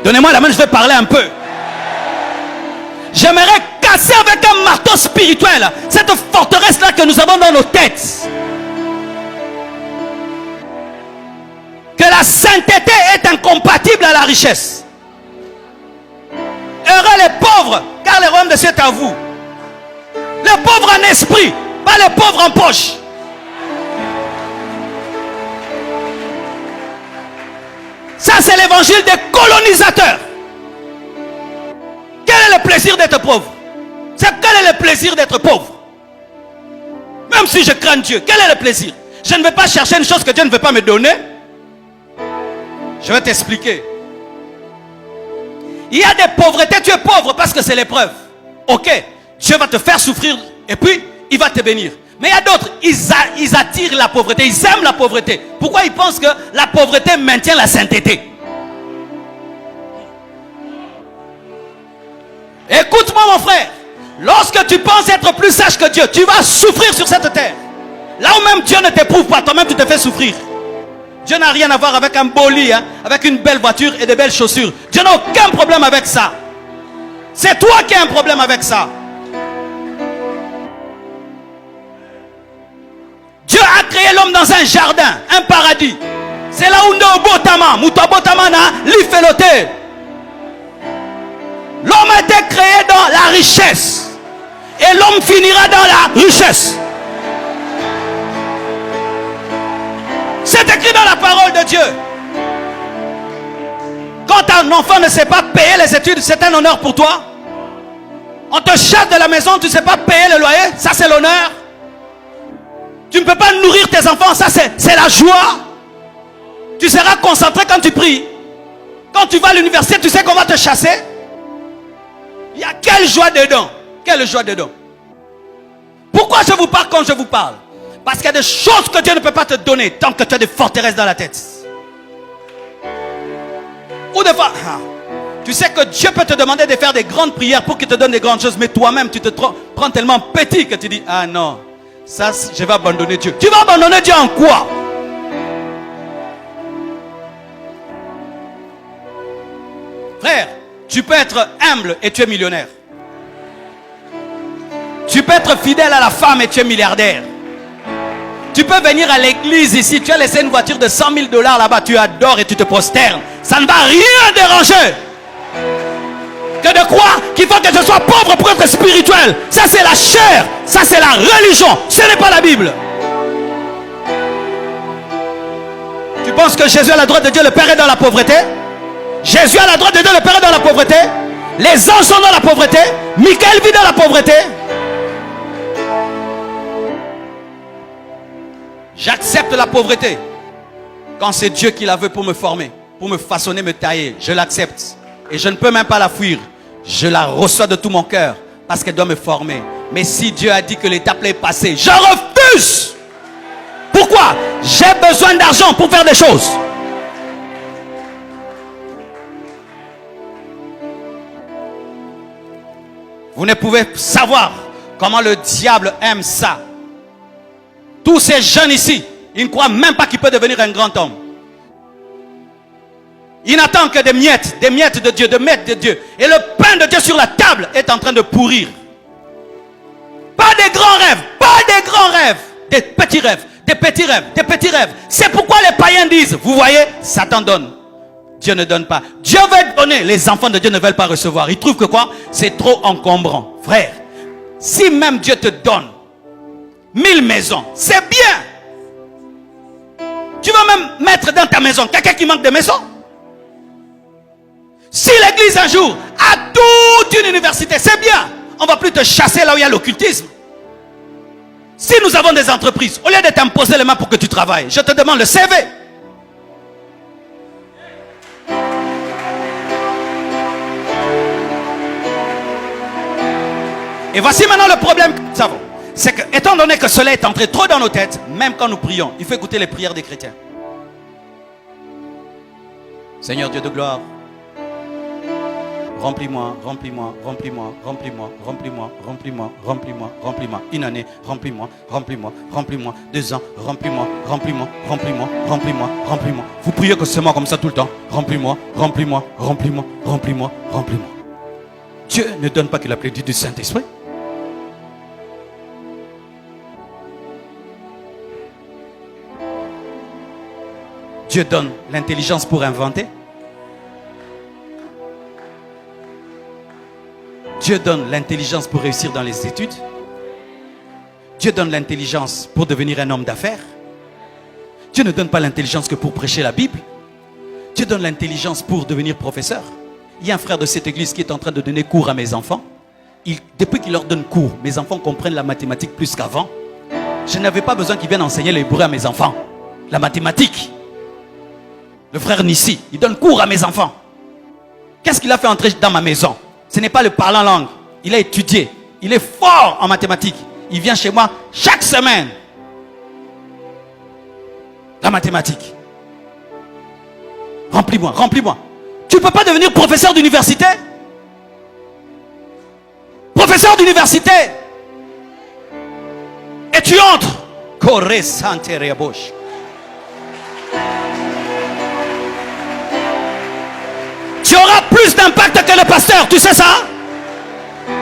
Donnez-moi la main, je vais parler un peu. J'aimerais casser avec un marteau spirituel cette forteresse-là que nous avons dans nos têtes. Que la sainteté est incompatible à la richesse. Heureux les pauvres, car le royaume de Dieu est à vous. Les pauvres en esprit, pas les pauvres en poche. Ça, c'est l'évangile des colonisateurs. Quel est le plaisir d'être pauvre? Quel est le plaisir d'être pauvre? Même si je crains Dieu, quel est le plaisir? Je ne vais pas chercher une chose que Dieu ne veut pas me donner. Je vais t'expliquer. Il y a des pauvretés, tu es pauvre parce que c'est l'épreuve. Ok, Dieu va te faire souffrir et puis il va te bénir. Mais il y a d'autres, ils attirent la pauvreté, ils aiment la pauvreté. Pourquoi ils pensent que la pauvreté maintient la sainteté? Écoute-moi mon frère, lorsque tu penses être plus sage que Dieu, tu vas souffrir sur cette terre. Là où même Dieu ne t'éprouve pas, toi-même tu te fais souffrir. Dieu n'a rien à voir avec un beau lit, avec une belle voiture et de belles chaussures. Dieu n'a aucun problème avec ça. C'est toi qui as un problème avec ça. Dieu a créé l'homme dans un jardin, un paradis. C'est là où nous botama, mutabotama na lifeloté. L'homme a été créé dans la richesse. Et l'homme finira dans la richesse. C'est écrit dans la parole de Dieu. Quand un enfant ne sait pas payer les études, c'est un honneur pour toi. On te chasse de la maison, tu ne sais pas payer le loyer, ça c'est l'honneur. Tu ne peux pas nourrir tes enfants, ça c'est la joie. Tu seras concentré quand tu pries. Quand tu vas à l'université, tu sais qu'on va te chasser. Il y a quelle joie dedans? Quelle joie dedans? Pourquoi je vous parle quand je vous parle? Parce qu'il y a des choses que Dieu ne peut pas te donner tant que tu as des forteresses dans la tête. Ou des fois, tu sais que Dieu peut te demander de faire des grandes prières pour qu'il te donne des grandes choses, mais toi-même tu te prends tellement petit que tu dis, ah non, ça je vais abandonner Dieu. Tu vas abandonner Dieu en quoi? Frère, tu peux être humble et tu es millionnaire. Tu peux être fidèle à la femme et tu es milliardaire. Tu peux venir à l'église ici, tu as laissé une voiture de 100 000 $ là-bas, tu adores et tu te prosternes. Ça ne va rien déranger. Que de croire qu'il faut que je sois pauvre pour être spirituel. Ça c'est la chair, ça c'est la religion, ce n'est pas la Bible. Tu penses que Jésus à la droite de Dieu, le Père est dans la pauvreté? Jésus à la droite de Dieu, le Père est dans la pauvreté? Les anges sont dans la pauvreté? Michael vit dans la pauvreté? J'accepte la pauvreté quand c'est Dieu qui la veut pour me former, pour me façonner, me tailler. Je l'accepte et je ne peux même pas la fuir. Je la reçois de tout mon cœur parce qu'elle doit me former. Mais si Dieu a dit que l'étape est passée, je refuse. Pourquoi? J'ai besoin d'argent pour faire des choses. Vous ne pouvez savoir comment le diable aime ça. Tous ces jeunes ici, ils ne croient même pas qu'il peut devenir un grand homme. Ils n'attendent que des miettes de Dieu, des miettes de Dieu. Et le pain de Dieu sur la table est en train de pourrir. Pas des grands rêves, pas des grands rêves, des petits rêves, des petits rêves, des petits rêves. C'est pourquoi les païens disent, vous voyez, Satan donne. Dieu ne donne pas. Dieu veut donner, les enfants de Dieu ne veulent pas recevoir. Ils trouvent que quoi? C'est trop encombrant. Frère, si même Dieu te donne 1000 maisons, c'est bien. Tu vas même mettre dans ta maison quelqu'un qui manque de maison. Si l'église un jour a toute une université, c'est bien. On ne va plus te chasser là où il y a l'occultisme. Si nous avons des entreprises, au lieu de t'imposer les mains pour que tu travailles, je te demande le CV. Et voici maintenant le problème que nous avons. C'est que, étant donné que cela est entré trop dans nos têtes, même quand nous prions, il faut écouter les prières des chrétiens. Seigneur Dieu de gloire, remplis-moi, remplis-moi, remplis-moi, remplis-moi, remplis-moi, remplis-moi, remplis-moi, remplis-moi. Une année, remplis-moi, remplis-moi, remplis-moi. 2 ans, remplis-moi, remplis-moi, remplis-moi, remplis-moi, remplis-moi. Vous priez que c'est moi comme ça tout le temps. Remplis-moi, remplis-moi, remplis-moi, remplis-moi, remplis-moi. Dieu ne donne pas que la plénitude du Saint-Esprit. Dieu donne l'intelligence pour inventer. Dieu donne l'intelligence pour réussir dans les études. Dieu donne l'intelligence pour devenir un homme d'affaires. Dieu ne donne pas l'intelligence que pour prêcher la Bible. Dieu donne l'intelligence pour devenir professeur. Il y a un frère de cette église qui est en train de donner cours à mes enfants. Depuis qu'il leur donne cours, mes enfants comprennent la mathématique plus qu'avant. Je n'avais pas besoin qu'il vienne enseigner l'hébreu à mes enfants. La mathématique. Le frère Nissi, il donne cours à mes enfants. Qu'est-ce qu'il a fait entrer dans ma maison? Ce n'est pas le parlant langue. Il a étudié. Il est fort en mathématiques. Il vient chez moi chaque semaine. La mathématique. Remplis-moi, remplis-moi. Tu ne peux pas devenir professeur d'université? Professeur d'université. Et tu entres. Corre santere bouche. Tu auras plus d'impact que le pasteur, tu sais ça?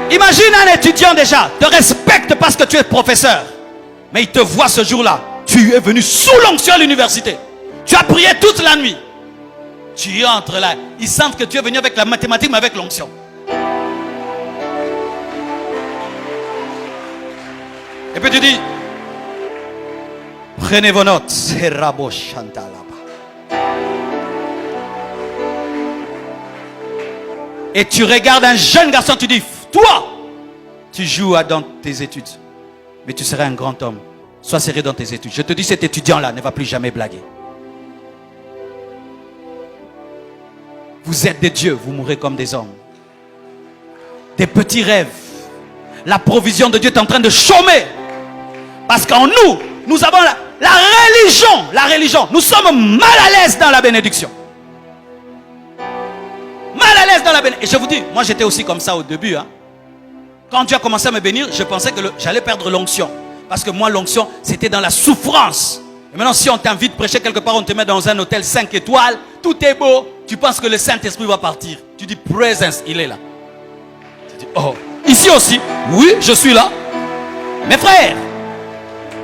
Imagine un étudiant déjà, te respecte parce que tu es professeur. Mais il te voit ce jour-là. Tu es venu sous l'onction à l'université. Tu as prié toute la nuit. Tu entres là. Ils sentent que tu es venu avec la mathématique, mais avec l'onction. Et puis tu dis, prenez vos notes. C'est Rabo Chantal là-bas. Et tu regardes un jeune garçon, tu dis, toi, tu joues dans tes études. Mais tu seras un grand homme. Sois sérieux dans tes études. Je te dis, cet étudiant-là ne va plus jamais blaguer. Vous êtes des dieux, vous mourrez comme des hommes. Des petits rêves. La provision de Dieu est en train de chômer. Parce qu'en nous, nous avons la religion. La religion. Nous sommes mal à l'aise dans la bénédiction. Mal à l'aise dans la bénédiction. Et je vous dis, moi j'étais aussi comme ça au début. Hein. Quand Dieu a commencé à me bénir, je pensais que j'allais perdre l'onction. Parce que moi, l'onction, c'était dans la souffrance. Et maintenant, si on t'invite à prêcher quelque part, on te met dans un hôtel 5 étoiles, tout est beau, tu penses que le Saint-Esprit va partir. Tu dis, présence, il est là. Tu dis, oh, ici aussi, oui, je suis là. Mes frères,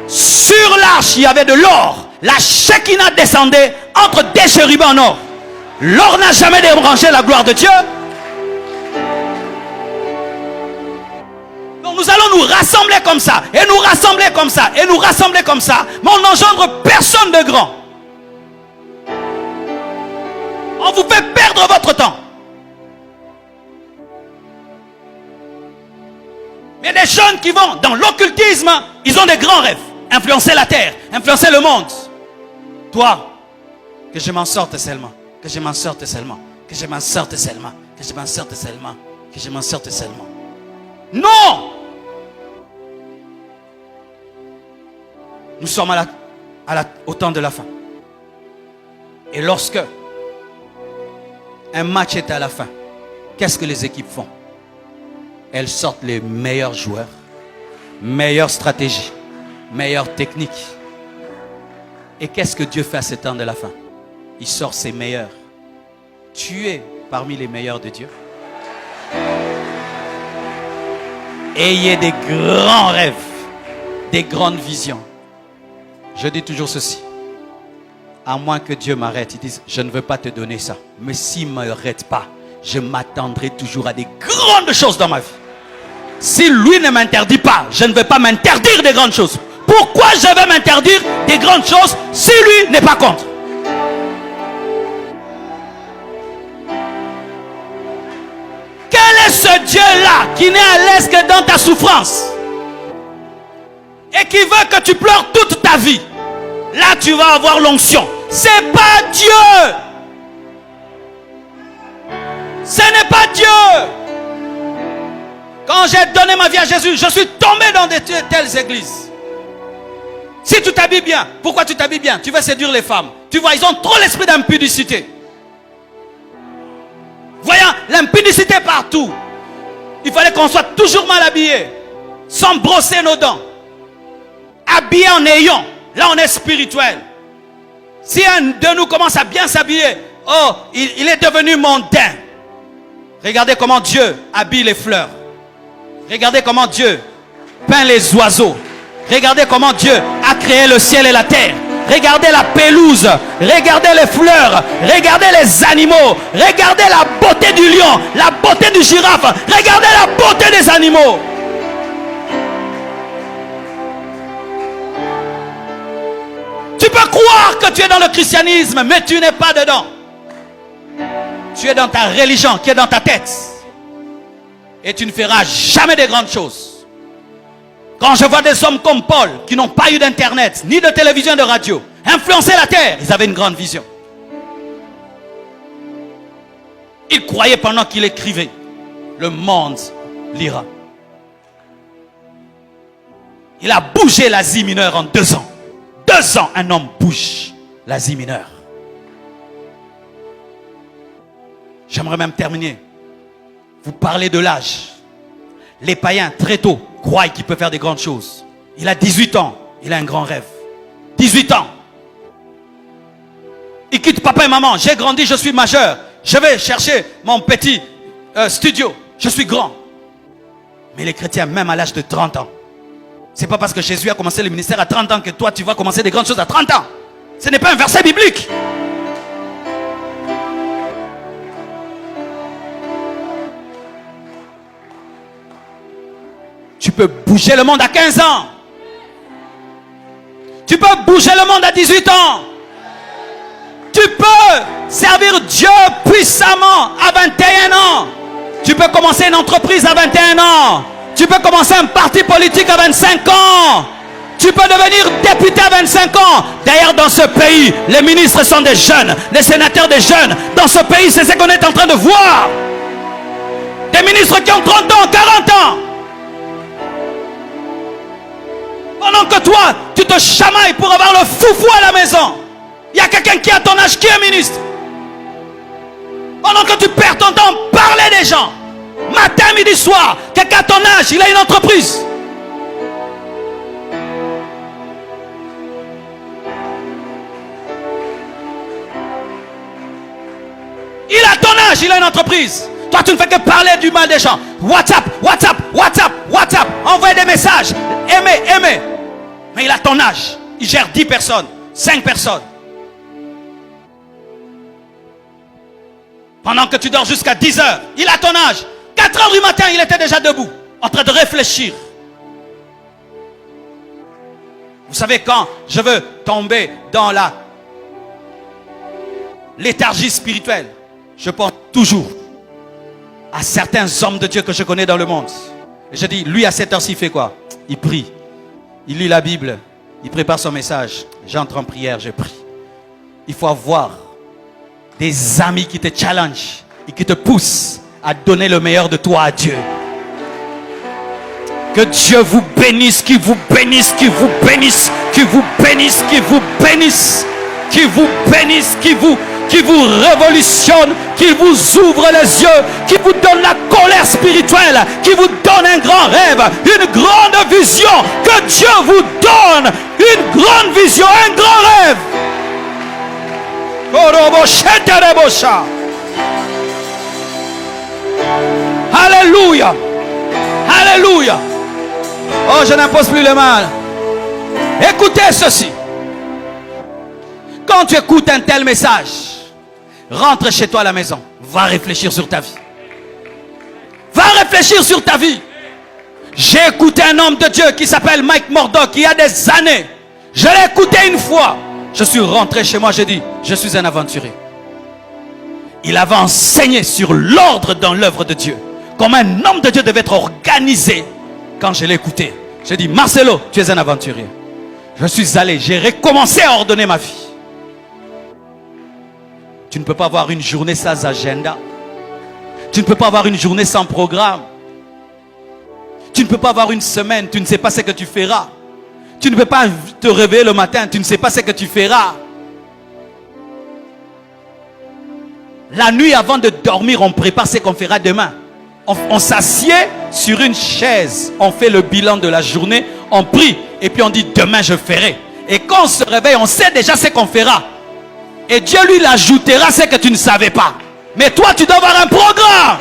sur l'arche, il y avait de l'or. La Shekinah descendait entre des chérubins en or. L'or n'a jamais dérangé la gloire de Dieu. Donc nous allons nous rassembler comme ça, et nous rassembler comme ça, et nous rassembler comme ça. Mais on n'engendre personne de grand. On vous fait perdre votre temps. Mais des jeunes qui vont dans l'occultisme, ils ont des grands rêves. Influencer la terre, influencer le monde. Toi, que je m'en sorte seulement. Que je m'en sorte seulement. Que je m'en sorte seulement. Que je m'en sorte seulement. Que je m'en sorte seulement. Non! Nous sommes au temps de la fin. Et lorsque un match est à la fin, qu'est-ce que les équipes font? Elles sortent les meilleurs joueurs, meilleures stratégies, meilleures techniques. Et qu'est-ce que Dieu fait à ce temps de la fin? Il sort ses meilleurs. Tu es parmi les meilleurs de Dieu. Ayez des grands rêves, des grandes visions. Je dis toujours ceci. À moins que Dieu m'arrête, il dit, je ne veux pas te donner ça. Mais s'il ne m'arrête pas, je m'attendrai toujours à des grandes choses dans ma vie. Si lui ne m'interdit pas, je ne vais pas m'interdire des grandes choses. Pourquoi je vais m'interdire des grandes choses si lui n'est pas contre? Quel est ce Dieu-là qui n'est à l'aise que dans ta souffrance et qui veut que tu pleures toute ta vie? Là, tu vas avoir l'onction. C'est pas Dieu. Ce n'est pas Dieu. Quand j'ai donné ma vie à Jésus, je suis tombé dans de telles églises. Si tu t'habilles bien, pourquoi tu t'habilles bien? Tu veux séduire les femmes. Tu vois, ils ont trop l'esprit d'impudicité. Voyant l'impudicité partout, il fallait qu'on soit toujours mal habillé, sans brosser nos dents, habillé en ayant. Là, on est spirituel. Si un de nous commence à bien s'habiller, oh, il est devenu mondain. Regardez comment Dieu habille les fleurs. Regardez comment Dieu peint les oiseaux. Regardez comment Dieu a créé le ciel et la terre. Regardez la pelouse. Regardez les fleurs. Regardez les animaux. Regardez la beauté du lion. La beauté du girafe. Regardez la beauté des animaux. Tu peux croire que tu es dans le christianisme, mais tu n'es pas dedans. Tu es dans ta religion qui est dans ta tête. Et tu ne feras jamais de grandes choses. Quand je vois des hommes comme Paul, qui n'ont pas eu d'internet, ni de télévision, de radio, influencer la terre, ils avaient une grande vision. Ils croyaient pendant qu'il écrivait, le monde lira. Il a bougé l'Asie mineure en 2 ans. 2 ans, un homme bouge l'Asie mineure. J'aimerais même terminer. Vous parlez de l'âge. Les païens, très tôt, croient qu'il peut faire des grandes choses. Il a 18 ans. Il a un grand rêve. 18 ans. Il quitte papa et maman. J'ai grandi, je suis majeur. Je vais chercher mon petit studio. Je suis grand. Mais les chrétiens, même à l'âge de 30 ans. C'est pas parce que Jésus a commencé le ministère à 30 ans que toi, tu vas commencer des grandes choses à 30 ans. Ce n'est pas un verset biblique. Tu peux bouger le monde à 15 ans. Tu peux bouger le monde à 18 ans. Tu peux servir Dieu puissamment à 21 ans. Tu peux commencer une entreprise à 21 ans. Tu peux commencer un parti politique à 25 ans. Tu peux devenir député à 25 ans. D'ailleurs, dans ce pays, les ministres sont des jeunes, les sénateurs des jeunes. Dans ce pays, c'est ce qu'on est en train de voir. Des ministres qui ont 30 ans, 40 ans. Pendant que toi, tu te chamailles pour avoir le foufou à la maison. Il y a quelqu'un qui est à ton âge qui est ministre. Pendant que tu perds ton temps, parler des gens. Matin, midi, soir. Quelqu'un à ton âge, il a une entreprise. Il a ton âge, il a une entreprise. Toi, tu ne fais que parler du mal des gens. WhatsApp, WhatsApp, WhatsApp, WhatsApp. Envoyer des messages. Aimer, aimer. Mais il a ton âge. Il gère 10 personnes, 5 personnes. Pendant que tu dors jusqu'à 10 heures, il a ton âge. 4 heures du matin, il était déjà debout, en train de réfléchir. Vous savez, quand je veux tomber dans la léthargie spirituelle, je pense toujours à certains hommes de Dieu que je connais dans le monde. Et je dis, lui à cette heure-ci, il fait quoi? Il prie. Il lit la Bible. Il prépare son message. J'entre en prière, je prie. Il faut avoir des amis qui te challengent et qui te poussent à donner le meilleur de toi à Dieu. Que Dieu vous bénisse, qu'il vous bénisse, qu'il vous bénisse, qu'il vous bénisse, qu'il vous bénisse, qu'il vous bénisse, qu'il vous révolutionne, qu'il vous ouvre les yeux, qu'il vous donne la colère spirituelle, qu'il vous donne un grand rêve, une grande vision, que Dieu vous donne une grande vision, un grand rêve. Alléluia. Alléluia. Oh, je n'impose plus le mal. Écoutez ceci. Quand tu écoutes un tel message, rentre chez toi à la maison. Va réfléchir sur ta vie. Va réfléchir sur ta vie. J'ai écouté un homme de Dieu qui s'appelle Mike Murdock il y a des années. Je l'ai écouté une fois. Je suis rentré chez moi, j'ai dit, je suis un aventurier. Il avait enseigné sur l'ordre dans l'œuvre de Dieu. Comme un homme de Dieu devait être organisé. Quand je l'ai écouté, j'ai dit, Marcelo, tu es un aventurier. Je suis allé, j'ai recommencé à ordonner ma vie. Tu ne peux pas avoir une journée sans agenda. Tu ne peux pas avoir une journée sans programme. Tu ne peux pas avoir une semaine, tu ne sais pas ce que tu feras. Tu ne peux pas te réveiller le matin, tu ne sais pas ce que tu feras. La nuit avant de dormir, on prépare ce qu'on fera demain. On s'assied sur une chaise, on fait le bilan de la journée, on prie et puis on dit demain je ferai. Et quand on se réveille, on sait déjà ce qu'on fera. Et Dieu lui l'ajoutera ce que tu ne savais pas. Mais toi tu dois avoir un programme.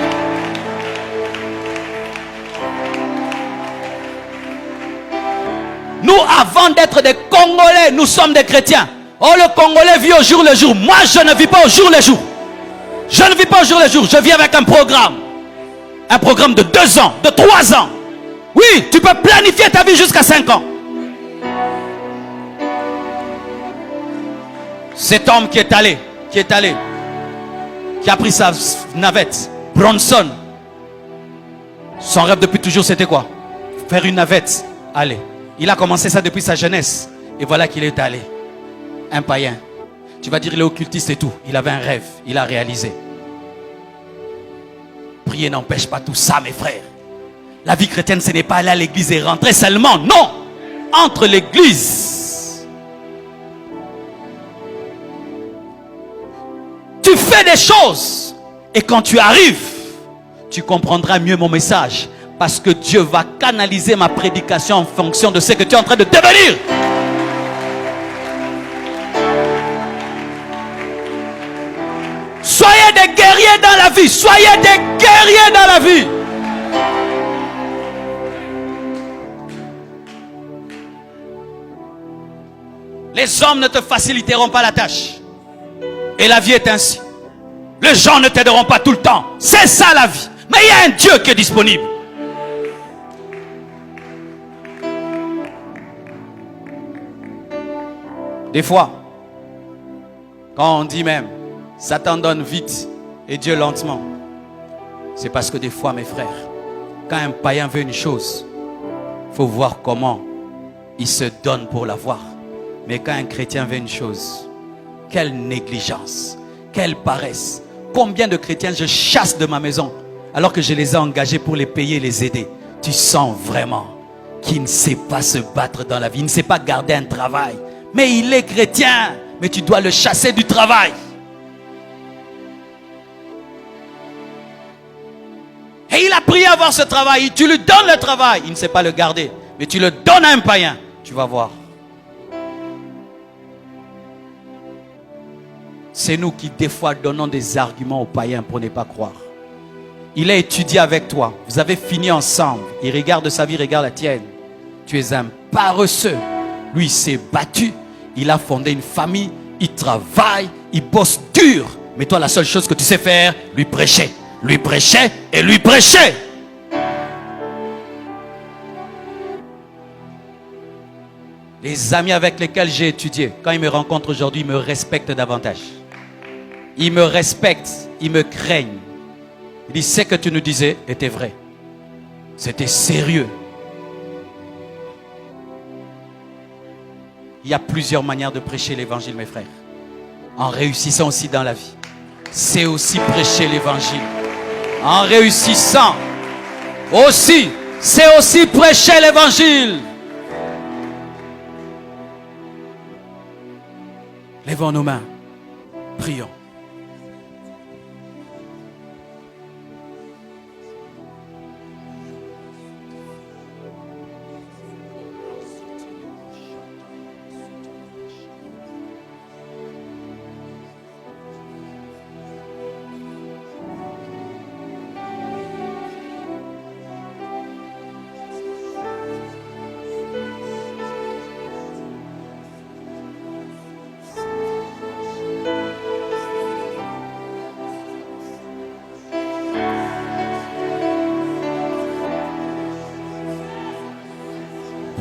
Nous, avant d'être des Congolais, nous sommes des chrétiens. Oh, le Congolais vit au jour le jour. Moi, je ne vis pas au jour le jour. Je ne vis pas au jour le jour. Je vis avec un programme. Un programme de 2 ans, de 3 ans. Oui, tu peux planifier ta vie jusqu'à 5 ans. Cet homme qui est allé, qui a pris sa navette, Bronson. Son rêve depuis toujours, c'était quoi? Faire une navette. Allez. Il a commencé ça depuis sa jeunesse. Et voilà qu'il est allé. Un païen. Tu vas dire il est occultiste et tout. Il avait un rêve. Il a réalisé. Prier n'empêche pas tout ça, mes frères. La vie chrétienne, ce n'est pas aller à l'église et rentrer seulement. Non. Entre l'église. Tu fais des choses. Et quand tu arrives, tu comprendras mieux mon message. Parce que Dieu va canaliser ma prédication en fonction de ce que tu es en train de devenir. Soyez des guerriers dans la vie. Soyez des guerriers dans la vie. Les hommes ne te faciliteront pas la tâche. Et la vie est ainsi. Les gens ne t'aideront pas tout le temps. C'est ça la vie. Mais il y a un Dieu qui est disponible. Des fois, quand on dit même, Satan donne vite et Dieu lentement, c'est parce que des fois, mes frères, quand un païen veut une chose, il faut voir comment il se donne pour l'avoir. Mais quand un chrétien veut une chose, quelle négligence, quelle paresse. Combien de chrétiens je chasse de ma maison alors que je les ai engagés pour les payer et les aider. Tu sens vraiment qu'il ne sait pas se battre dans la vie, il ne sait pas garder un travail. Mais il est chrétien, mais tu dois le chasser du travail. Et il a prié à avoir ce travail. Tu lui donnes le travail. Il ne sait pas le garder. Mais tu le donnes à un païen. Tu vas voir. C'est nous qui des fois donnons des arguments aux païens pour ne pas croire. Il a étudié avec toi. Vous avez fini ensemble. Il regarde sa vie, regarde la tienne. Tu es un paresseux. Lui, il s'est battu. Il a fondé une famille. Il travaille. Il bosse dur. Mais toi, la seule chose que tu sais faire, lui prêcher. Lui prêcher et lui prêcher. Les amis avec lesquels j'ai étudié, quand ils me rencontrent aujourd'hui, ils me respectent davantage. Ils me respectent, ils me craignent. Ils disent, ce que tu nous disais était vrai. C'était sérieux. Il y a plusieurs manières de prêcher l'évangile, mes frères. En réussissant aussi dans la vie. C'est aussi prêcher l'évangile. En réussissant aussi, c'est aussi prêcher l'évangile. Lèvons nos mains, prions.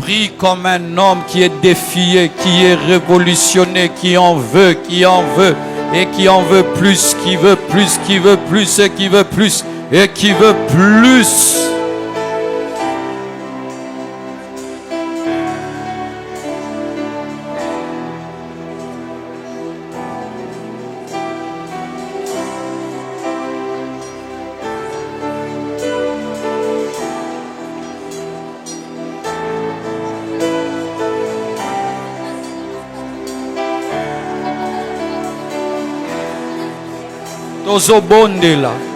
Prie comme un homme qui est défié, qui est révolutionné, qui en veut, et qui en veut plus, qui veut plus, qui veut plus, et qui veut plus, et qui veut plus. Tozobondela.